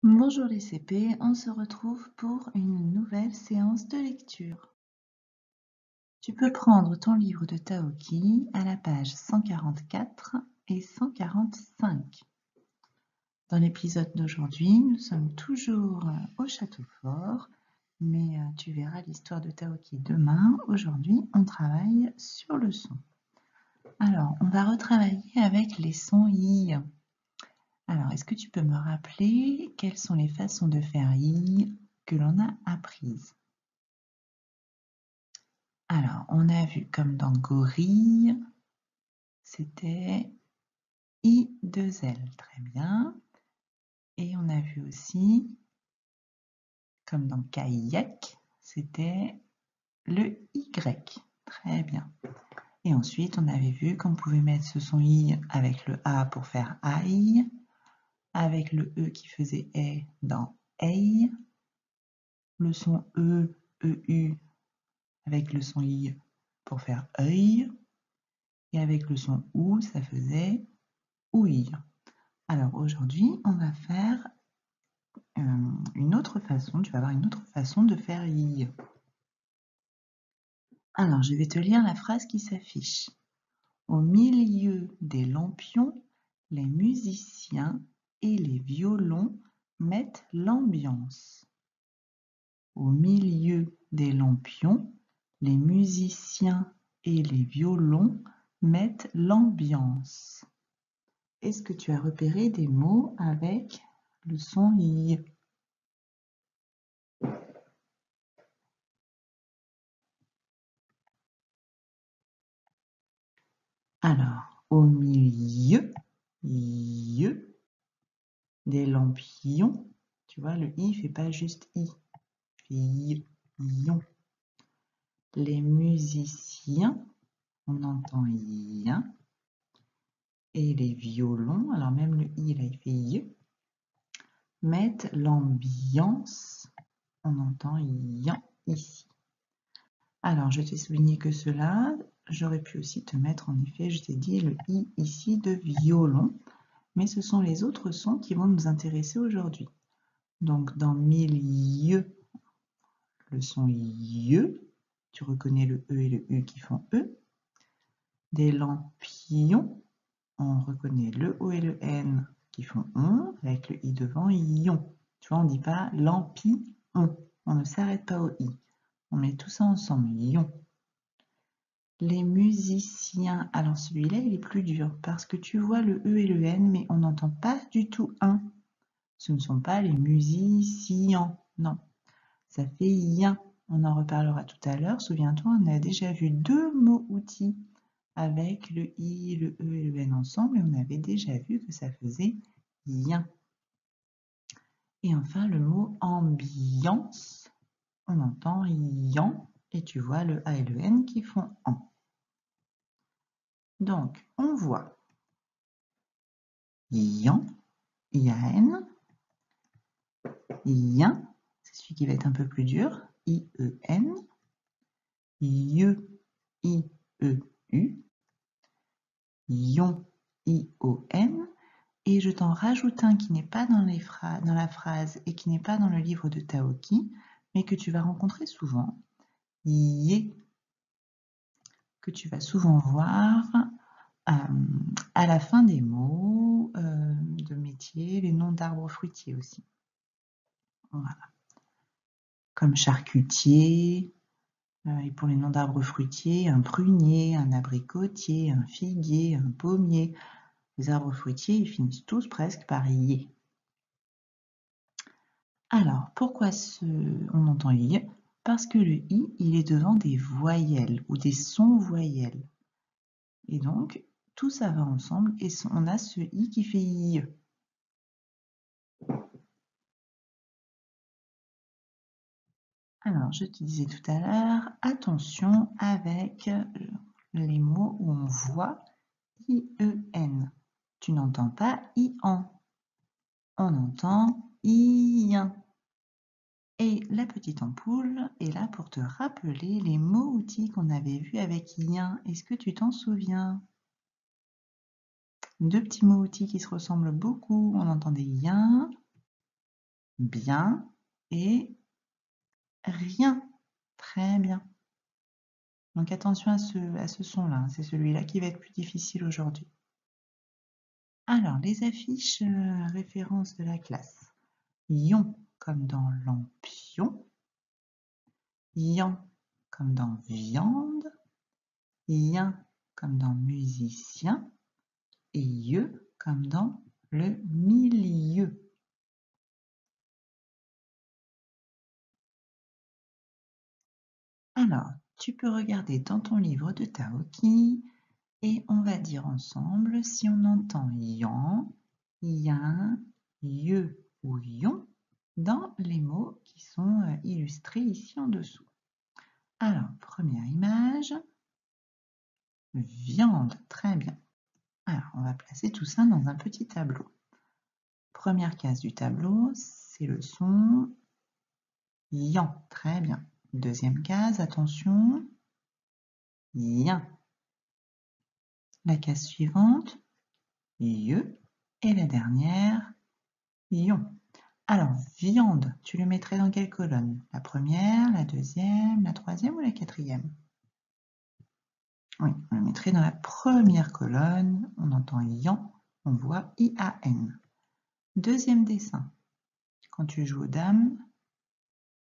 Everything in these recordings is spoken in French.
Bonjour les CP, on se retrouve pour une nouvelle séance de lecture. Tu peux prendre ton livre de Taoki à la page 144 et 145. Dans l'épisode d'aujourd'hui, nous sommes toujours au château fort, mais tu verras l'histoire de Taoki demain. Aujourd'hui, on travaille sur le son. Alors, on va retravailler avec les sons I. Alors, est-ce que tu peux me rappeler quelles sont les façons de faire I que l'on a apprises? Alors, on a vu comme dans gorille, c'était I2L, très bien. Et on a vu aussi, comme dans kayak, c'était le Y, très bien. Et ensuite, on avait vu qu'on pouvait mettre ce son I avec le A pour faire aïe, avec le E qui faisait E dans ei, le son E, EU avec le son I pour faire œil, et avec le son OU, ça faisait ouïe. Alors aujourd'hui, on va faire une autre façon, tu vas avoir une autre façon de faire I. Alors, je vais te lire la phrase qui s'affiche. Au milieu des lampions, les musiciens et les violons mettent l'ambiance. Au milieu des lampions, les musiciens et les violons mettent l'ambiance. Est-ce que tu as repéré des mots avec le son I? Alors, au milieu des lampions, tu vois, le I ne fait pas juste I, il fait ion. Les musiciens, on entend ien, et les violons, alors même le I là, il fait I, mettent l'ambiance, on entend ian ici. Alors, je t'ai souligné que cela, j'aurais pu aussi te mettre, en effet, je t'ai dit le I ici de violon, mais ce sont les autres sons qui vont nous intéresser aujourd'hui. Donc, dans milieu, le son IE, tu reconnais le E et le U qui font E. Des lampions, on reconnaît le O et le N qui font ON, avec le I devant, ion. Tu vois, on ne dit pas lampillon, on ne s'arrête pas au I. On met tout ça ensemble, ion. Les musiciens, alors celui-là il est plus dur parce que tu vois le E et le N mais on n'entend pas du tout un. Ce ne sont pas les musiciens, non. Ça fait ien, on en reparlera tout à l'heure. Souviens-toi, on a déjà vu deux mots outils avec le I, le E et le N ensemble et on avait déjà vu que ça faisait ien. Et enfin le mot ambiance, on entend ian et tu vois le A et le N qui font an. Donc, on voit ian, IAN, ien, c'est celui qui va être un peu plus dur, IEN, IE, IEU, ion, ION, et je t'en rajoute un qui n'est pas dans la phrase et qui n'est pas dans le livre de Taoki, mais que tu vas rencontrer souvent, IE, que tu vas souvent voir à la fin des mots de métier, les noms d'arbres fruitiers aussi. Voilà. Comme charcutier, et pour les noms d'arbres fruitiers, un prunier, un abricotier, un figuier, un pommier. Les arbres fruitiers, ils finissent tous presque par ier. Alors, pourquoi on entend i? Parce que le i, il est devant des voyelles ou des sons voyelles. Et donc, tout ça va ensemble et on a ce i qui fait i. Alors, je te disais tout à l'heure, attention avec les mots où on voit IEN. Tu n'entends pas IAN. On entend IIN. Et la petite ampoule est là pour te rappeler les mots-outils qu'on avait vus avec IIN. Est-ce que tu t'en souviens? Deux petits mots-outils qui se ressemblent beaucoup. On entendait IIN bien et rien. Très bien. Donc attention à ce son-là, c'est celui-là qui va être plus difficile aujourd'hui. Alors, les affiches références de la classe. Ion comme dans lampion, Yan comme dans viande, Yin comme dans musicien, et Ye comme dans le milieu. Alors, tu peux regarder dans ton livre de Taoki et on va dire ensemble si on entend Yan, Yin, Ye ou Yon dans les mots qui sont illustrés ici en dessous. Alors, première image, viande, très bien. Alors, on va placer tout ça dans un petit tableau. Première case du tableau, c'est le son Yan, très bien. Deuxième case, attention, Yin. La case suivante, Ye. Et la dernière, Yon. Alors, viande, tu le mettrais dans quelle colonne? La première, la deuxième, la troisième ou la quatrième? Oui, on le mettrait dans la première colonne. On entend Yan, on voit I-A-N. Deuxième dessin. Quand tu joues aux dames,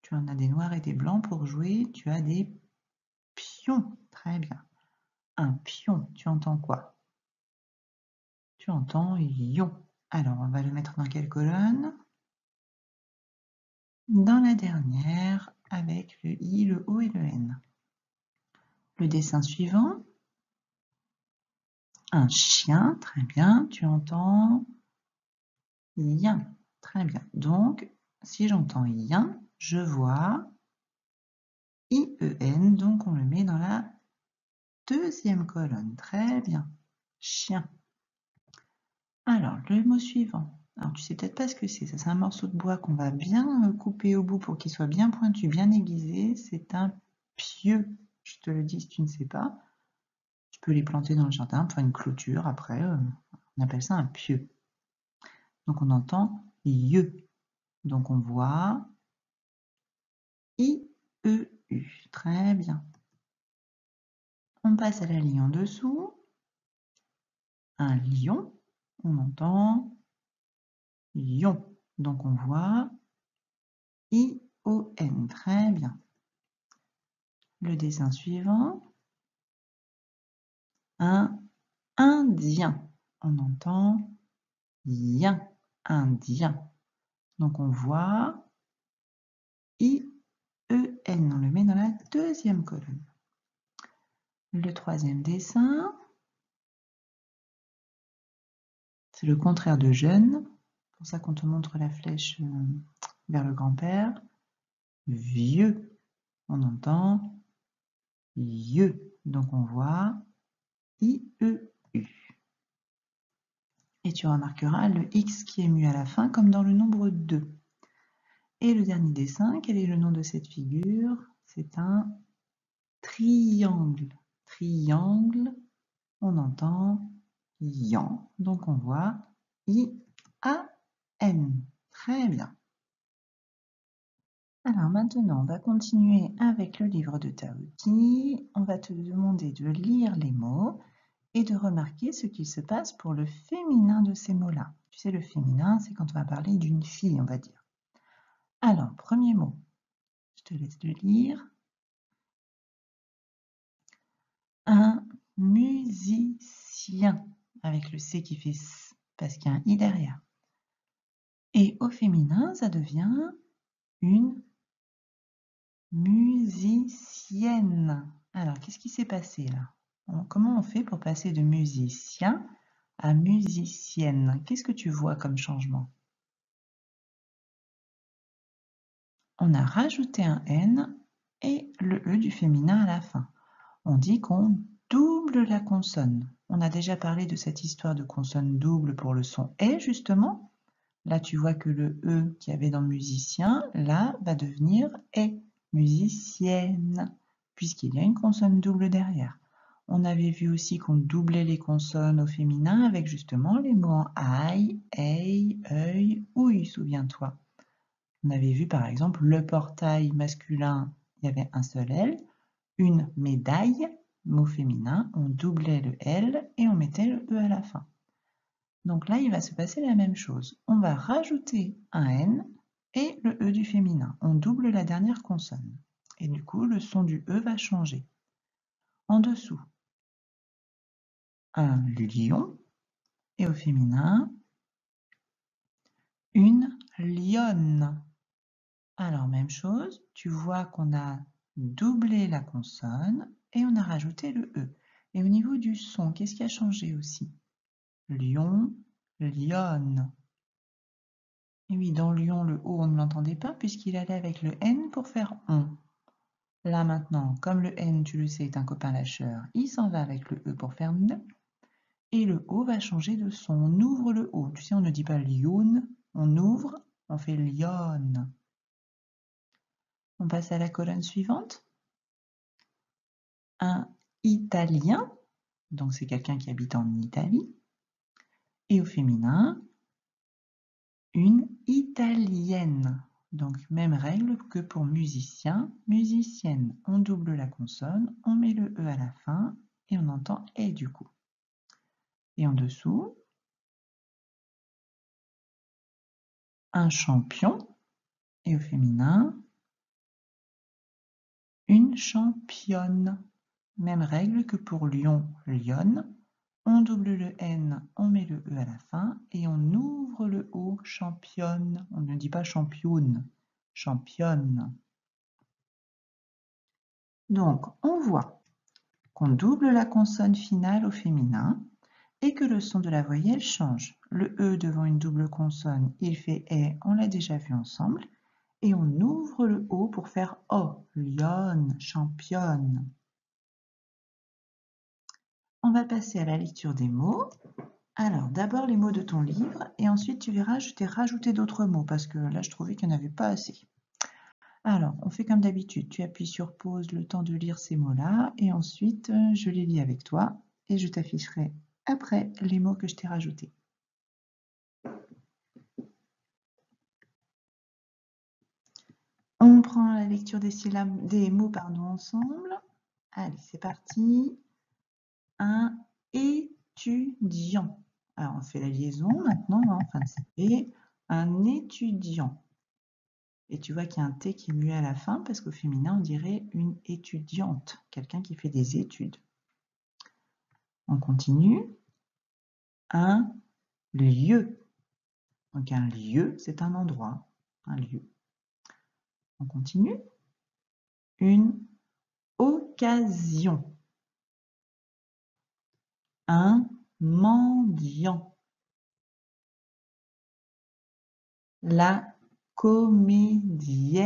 tu en as des noirs et des blancs pour jouer. Tu as des pions. Très bien. Un pion, tu entends quoi? Tu entends Yon. Alors, on va le mettre dans quelle colonne? Dans la dernière, avec le I, le O et le N. Le dessin suivant. Un chien, très bien. Tu entends Yin. Très bien. Donc, si j'entends Yin, je vois I-E-N, donc on le met dans la deuxième colonne. Très bien. Chien. Alors, le mot suivant. Alors, tu sais peut-être pas ce que c'est. Ça, c'est un morceau de bois qu'on va bien couper au bout pour qu'il soit bien pointu, bien aiguisé. C'est un pieu. Je te le dis si tu ne sais pas. Tu peux les planter dans le jardin, faire une clôture. Après, on appelle ça un pieu. Donc, on entend Ye. Donc, on voit I-E-U. Très bien. On passe à la ligne en dessous. Un lion. On entend Yon. Donc, on voit I-O-N. Très bien. Le dessin suivant. Un indien. On entend Yin. Indien. Donc, on voit I-E-N. On le met dans la deuxième colonne. Le troisième dessin. C'est le contraire de jeune. C'est pour ça qu'on te montre la flèche vers le grand-père. Vieux. On entend Ye. Donc on voit I-E-U. Et tu remarqueras le X qui est mu à la fin comme dans le nombre 2. Et le dernier dessin, quel est le nom de cette figure? C'est un triangle. Triangle, on entend Yan. Donc on voit I-A-N. Très bien. Alors maintenant, on va continuer avec le livre de Taoki. On va te demander de lire les mots et de remarquer ce qu'il se passe pour le féminin de ces mots-là. Tu sais, le féminin, c'est quand on va parler d'une fille, on va dire. Alors, premier mot, je te laisse le lire. Un musicien, avec le C qui fait S, parce qu'il y a un I derrière. Et au féminin, ça devient une musicienne. Alors, qu'est-ce qui s'est passé là? Comment on fait pour passer de musicien à musicienne? Qu'est-ce que tu vois comme changement? On a rajouté un N et le E du féminin à la fin. On dit qu'on double la consonne. On a déjà parlé de cette histoire de consonne double pour le son E, justement. Là, tu vois que le E qu'il y avait dans musicien, là, va devenir E, musicienne, puisqu'il y a une consonne double derrière. On avait vu aussi qu'on doublait les consonnes au féminin avec justement les mots en aïe, ei, œil, ouille, souviens-toi. On avait vu par exemple le portail masculin, il y avait un seul L. Une médaille, mot féminin, on doublait le L et on mettait le E à la fin. Donc là, il va se passer la même chose. On va rajouter un N et le E du féminin. On double la dernière consonne. Et du coup, le son du E va changer. En dessous, un lion et au féminin, une lionne. Alors, même chose, tu vois qu'on a doublé la consonne et on a rajouté le E. Et au niveau du son, qu'est-ce qui a changé aussi? Lion, lionne. Et oui, dans lion, le O, on ne l'entendait pas puisqu'il allait avec le N pour faire on. Là maintenant, comme le N, tu le sais, est un copain lâcheur, il s'en va avec le E pour faire ne. Et le O va changer de son. On ouvre le O. Tu sais, on ne dit pas lionne, on ouvre, on fait lionne. On passe à la colonne suivante. Un italien, donc c'est quelqu'un qui habite en Italie. Et au féminin, une italienne. Donc même règle que pour musicien, musicienne. On double la consonne, on met le E à la fin et on entend « et » du coup. Et en dessous, un champion et au féminin, une championne. Même règle que pour lion, lionne. On double le N, on met le E à la fin et on ouvre le O, championne. On ne dit pas championne, championne. Donc, on voit qu'on double la consonne finale au féminin et que le son de la voyelle change. Le E devant une double consonne, il fait « et », on l'a déjà vu ensemble. Et on ouvre le O pour faire « o », lionne, championne. On va passer à la lecture des mots. Alors, d'abord les mots de ton livre, et ensuite tu verras, je t'ai rajouté d'autres mots, parce que là, je trouvais qu'il n'y en avait pas assez. Alors, on fait comme d'habitude, tu appuies sur pause le temps de lire ces mots-là, et ensuite, je les lis avec toi, et je t'afficherai après les mots que je t'ai rajoutés. On prend la lecture des syllabes, des mots, ensemble. Allez, c'est parti. Un étudiant. Alors, on fait la liaison maintenant, enfin, c'est un étudiant. Et tu vois qu'il y a un T qui est muet à la fin parce qu'au féminin, on dirait une étudiante, quelqu'un qui fait des études. On continue. Un lieu. Donc un lieu, c'est un endroit, un lieu. On continue. Une occasion. Un mendiant. La comédienne.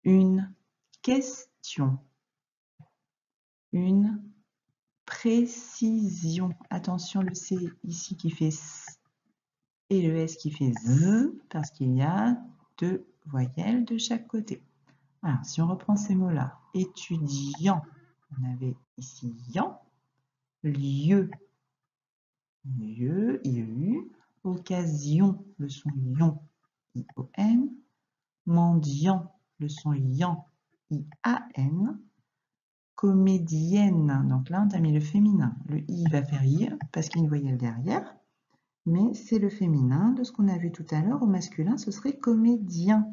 Une question. Une précision. Attention, le C ici qui fait S et le S qui fait Z parce qu'il y a deux voyelles de chaque côté. Alors, si on reprend ces mots-là, étudiant, on avait ici yan, lieu, lieu, IEU, occasion, le son ion, ION, mendiant, le son yan, IAN, comédienne, donc là on a mis le féminin, le I va faire I parce qu'il y a une voyelle derrière, mais c'est le féminin de ce qu'on a vu tout à l'heure. Au masculin ce serait comédien,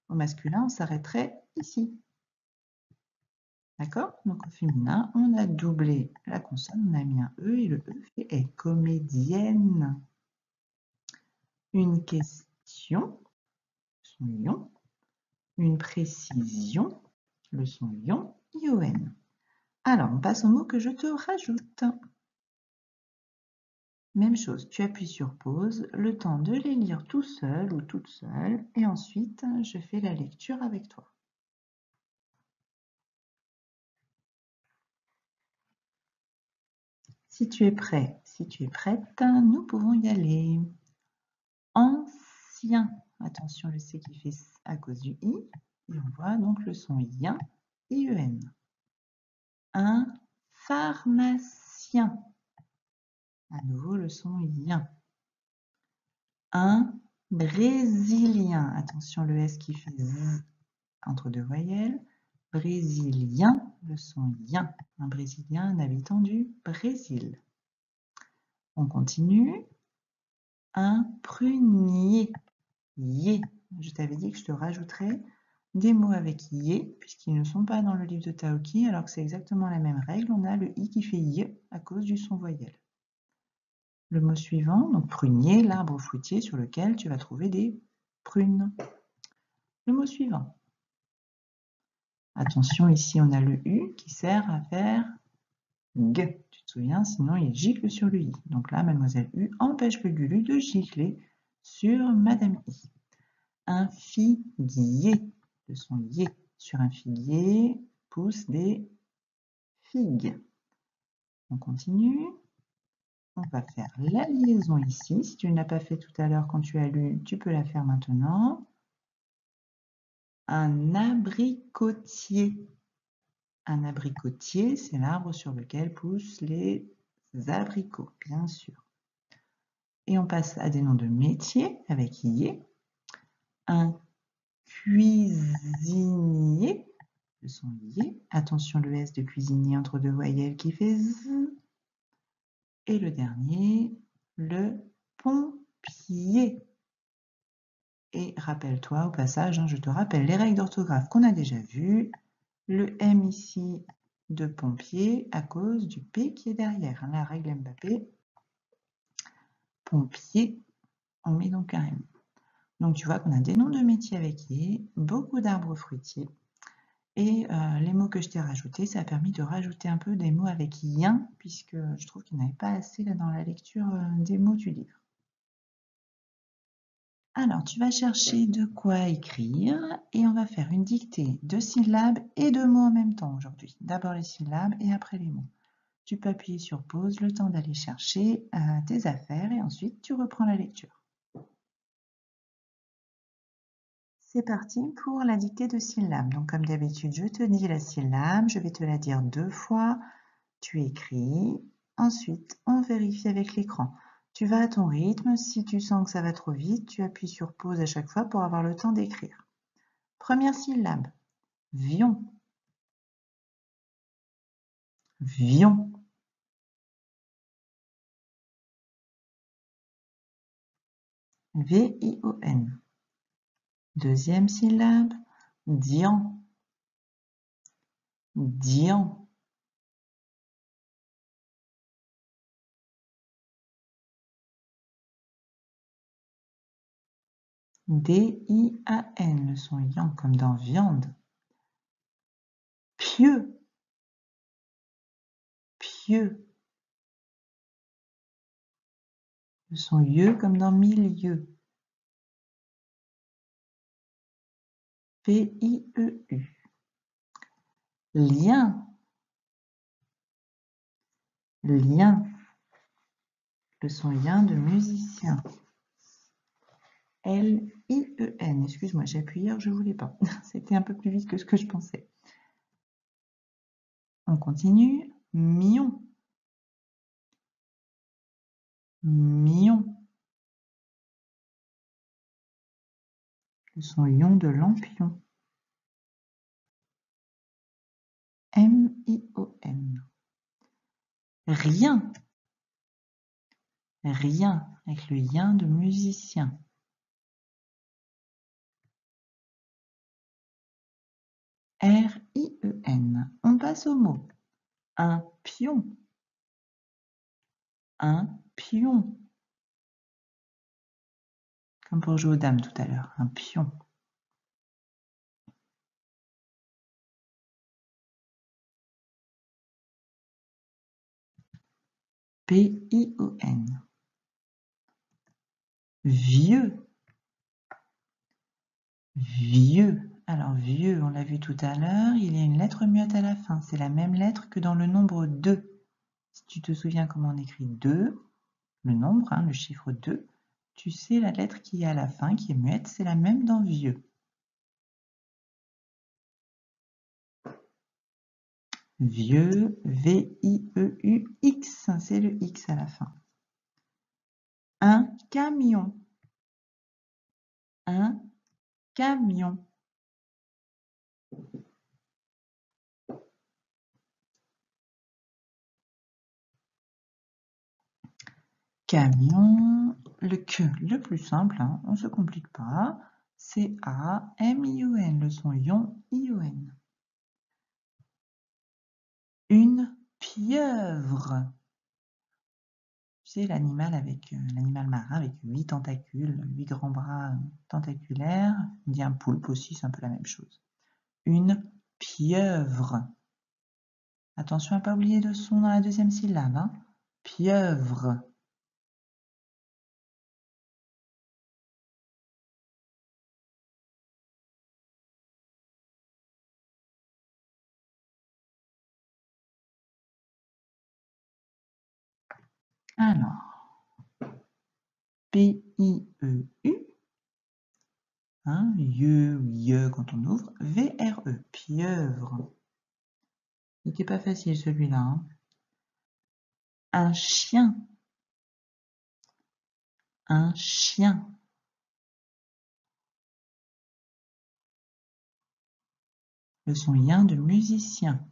au masculin on s'arrêterait ici. D'accord? Donc au féminin, on a doublé la consonne, on a mis un E et le E fait est comédienne. Une question, son lion. Une précision, le son lion, ION. Alors, on passe au mot que je te rajoute. Même chose, tu appuies sur pause, le temps de les lire tout seul ou toute seule, et ensuite, je fais la lecture avec toi. Si tu es prêt, si tu es prête, nous pouvons y aller. Ancien, attention le C qui fait à cause du I, et on voit donc le son ien, IEN. Un pharmacien, à nouveau le son ien. Un Brésilien. Attention, le S qui fait Z entre deux voyelles. Brésilien, le son yen. Un Brésilien, un habitant du Brésil. On continue. Un prunier. Yé. Je t'avais dit que je te rajouterais des mots avec yé, puisqu'ils ne sont pas dans le livre de Taoki, alors que c'est exactement la même règle. On a le i qui fait yé à cause du son voyelle. Le mot suivant, donc prunier, l'arbre fruitier sur lequel tu vas trouver des prunes. Le mot suivant. Attention, ici on a le U qui sert à faire G. Tu te souviens, sinon il gicle sur le I. Donc là, mademoiselle U empêche le Gulu de gicler sur madame I. Un figuier. Le son yé. Sur un figuier poussent des figues. On continue. On va faire la liaison ici. Si tu ne l'as pas fait tout à l'heure quand tu as lu, tu peux la faire maintenant. Un abricotier. Un abricotier, c'est l'arbre sur lequel poussent les abricots, bien sûr. Et on passe à des noms de métiers avec yé. Un cuisinier, le son yé. Attention, le S de cuisinier entre deux voyelles qui fait Z. Et le dernier, le pompier. Et rappelle-toi au passage, je te rappelle les règles d'orthographe qu'on a déjà vues. Le M ici de pompier à cause du P qui est derrière. La règle Mbappé. Pompier, on met donc un M. Donc tu vois qu'on a des noms de métiers avec yé, beaucoup d'arbres fruitiers. Et les mots que je t'ai rajoutés, ça a permis de rajouter un peu des mots avec yen, puisque je trouve qu'il n'y en avait pas assez là dans la lecture des mots du livre. Alors, tu vas chercher de quoi écrire et on va faire une dictée de syllabes et de mots en même temps aujourd'hui. D'abord les syllabes et après les mots. Tu peux appuyer sur pause, le temps d'aller chercher tes affaires et ensuite tu reprends la lecture. C'est parti pour la dictée de syllabes. Donc comme d'habitude, je te dis la syllabe, je vais te la dire 2 fois, tu écris, ensuite on vérifie avec l'écran. Tu vas à ton rythme, si tu sens que ça va trop vite, tu appuies sur pause à chaque fois pour avoir le temps d'écrire. Première syllabe, vion, vion. V-I-O-N. Deuxième syllabe, dian, dian. D-I-A-N, le son yan comme dans viande. Pieux, pieux. Le son yeux comme dans milieu. P-I-E-U. Lien, lien. Le son yen de musicien. L-I-E-N. Excuse-moi, j'ai appuyé hier, je ne voulais pas. C'était un peu plus vite que ce que je pensais. On continue. Mion. Mion. Le son ion de lampion. M-I-O-N. Rien. Rien, avec le yen de musicien. R-I-E-N. On passe au mot. Un pion. Un pion. Comme pour jouer aux dames tout à l'heure. Un pion. P-I-O-N. Vieux. Vieux. Alors, vieux, on l'a vu tout à l'heure, il y a une lettre muette à la fin. C'est la même lettre que dans le nombre 2. Si tu te souviens comment on écrit 2, le nombre, le chiffre 2, tu sais la lettre qui est à la fin, qui est muette, c'est la même dans vieux. Vieux, V-I-E-U-X, c'est le X à la fin. Un camion. un camion. Camion, le que, le plus simple, hein, on ne se complique pas. C-A-M-I-O-N, le son ion, I-O-N. Une pieuvre. C'est l'animal l'animal marin avec 8 tentacules, 8 grands bras tentaculaires. On dit un poulpe aussi, c'est un peu la même chose. Une pieuvre. Attention à ne pas oublier le son dans la deuxième syllabe. Hein. Pieuvre. Alors, P-I-E-U. Hein, ye quand on ouvre. V-R-E. Pieuvre. Il n'était pas facile celui-là. Hein. Un chien. Un chien. Le son yin de musicien.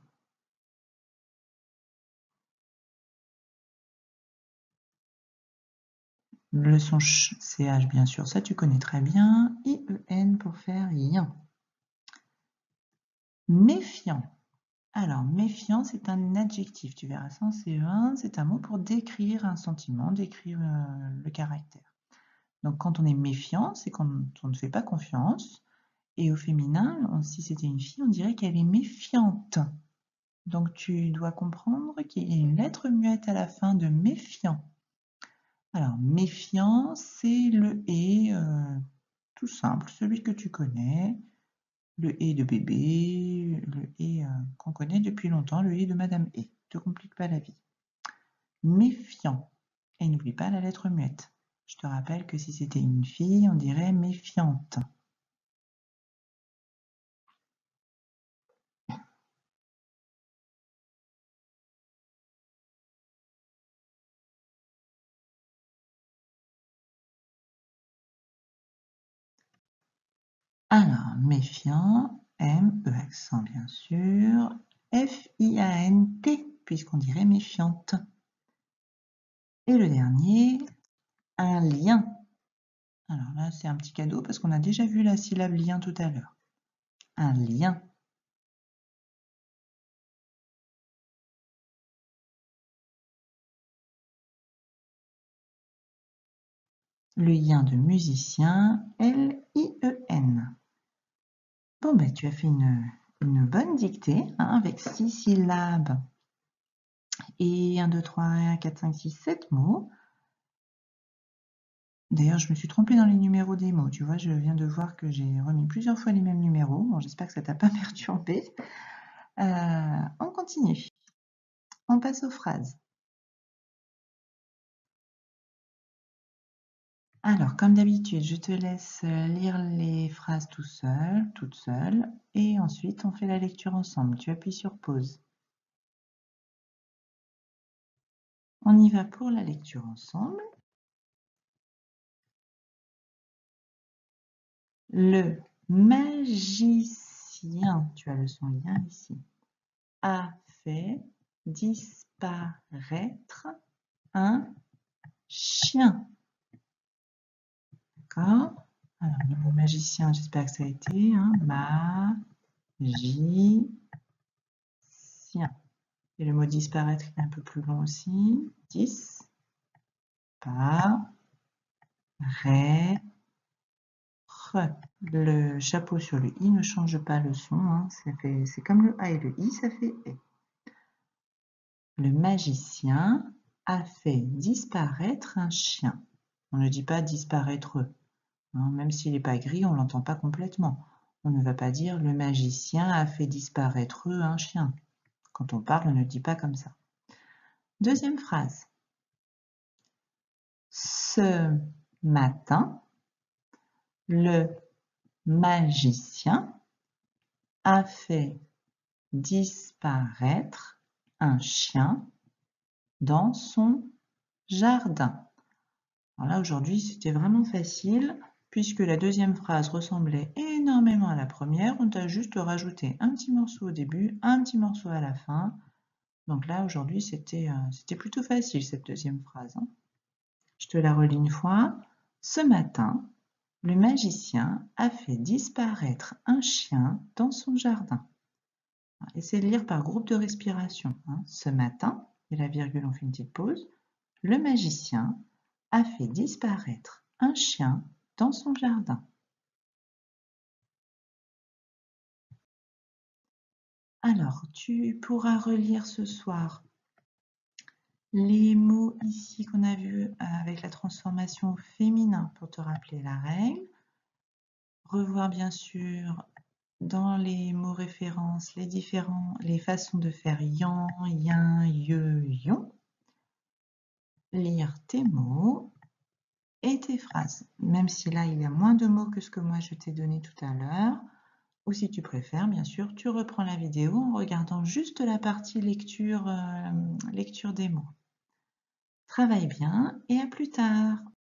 Le son ch, CH bien sûr, ça tu connais très bien. I-E-N pour faire yin. Méfiant. Alors, méfiant, c'est un adjectif. Tu verras ça en CE1, c'est un mot pour décrire un sentiment, décrire le caractère. Donc, quand on est méfiant, c'est quand on ne fait pas confiance. Et au féminin, si c'était une fille, on dirait qu'elle est méfiante. Donc, tu dois comprendre qu'il y a une lettre muette à la fin de méfiant. Alors, méfiant, c'est le « et », tout simple, celui que tu connais. Le « et » de bébé, le « et » qu'on connaît depuis longtemps, le « et » de Madame E. Ne te complique pas la vie. Méfiant. Et n'oublie pas la lettre muette. Je te rappelle que si c'était une fille, on dirait méfiante. Alors, méfiant, M, E accent bien sûr, F-I-A-N-T, puisqu'on dirait méfiante. Et le dernier, un lien. Alors là, c'est un petit cadeau parce qu'on a déjà vu la syllabe lien tout à l'heure. Un lien. Le lien de musicien, L-I-E-N. Bon, ben, tu as fait une bonne dictée hein, avec 6 syllabes et 1, 2, 3, 4, 5, 6, 7 mots. D'ailleurs, je me suis trompée dans les numéros des mots. Tu vois, je viens de voir que j'ai remis plusieurs fois les mêmes numéros. Bon, j'espère que ça t'a pas perturbé. On continue. On passe aux phrases. Alors, comme d'habitude, je te laisse lire les phrases tout seul, toute seule, et ensuite on fait la lecture ensemble. Tu appuies sur pause. On y va pour la lecture ensemble. Le magicien, tu as le son lien ici, a fait disparaître un chien. D'accord? Alors, le mot magicien, j'espère que ça a été. Hein, magicien. Et le mot disparaître est un peu plus long aussi. Disparaître. Le chapeau sur le i ne change pas le son. Hein, c'est comme le a et le i, ça fait e. Le magicien a fait disparaître un chien. On ne dit pas disparaître. Hein, même s'il n'est pas gris, on ne l'entend pas complètement. On ne va pas dire le magicien a fait disparaître un chien. Quand on parle, on ne dit pas comme ça. Deuxième phrase. Ce matin, le magicien a fait disparaître un chien dans son jardin. Alors là, aujourd'hui, c'était vraiment facile Puisque la deuxième phrase ressemblait énormément à la première, on t'a juste rajouté un petit morceau au début, un petit morceau à la fin. Donc là, aujourd'hui, c'était plutôt facile, cette deuxième phrase, hein. Je te la relis une fois. Ce matin, le magicien a fait disparaître un chien dans son jardin. Essaie de lire par groupe de respiration, hein. Ce matin, et la virgule, on fait une petite pause. Le magicien a fait disparaître un chien dans son jardin. Alors, tu pourras relire ce soir les mots ici qu'on a vus avec la transformation au féminin pour te rappeler la règle. Revoir bien sûr dans les mots références les façons de faire yan, yin, ye, yon. Lire tes mots et tes phrases, même si là il y a moins de mots que ce que moi je t'ai donné tout à l'heure. Ou si tu préfères, bien sûr, tu reprends la vidéo en regardant juste la partie lecture des mots. Travaille bien et à plus tard.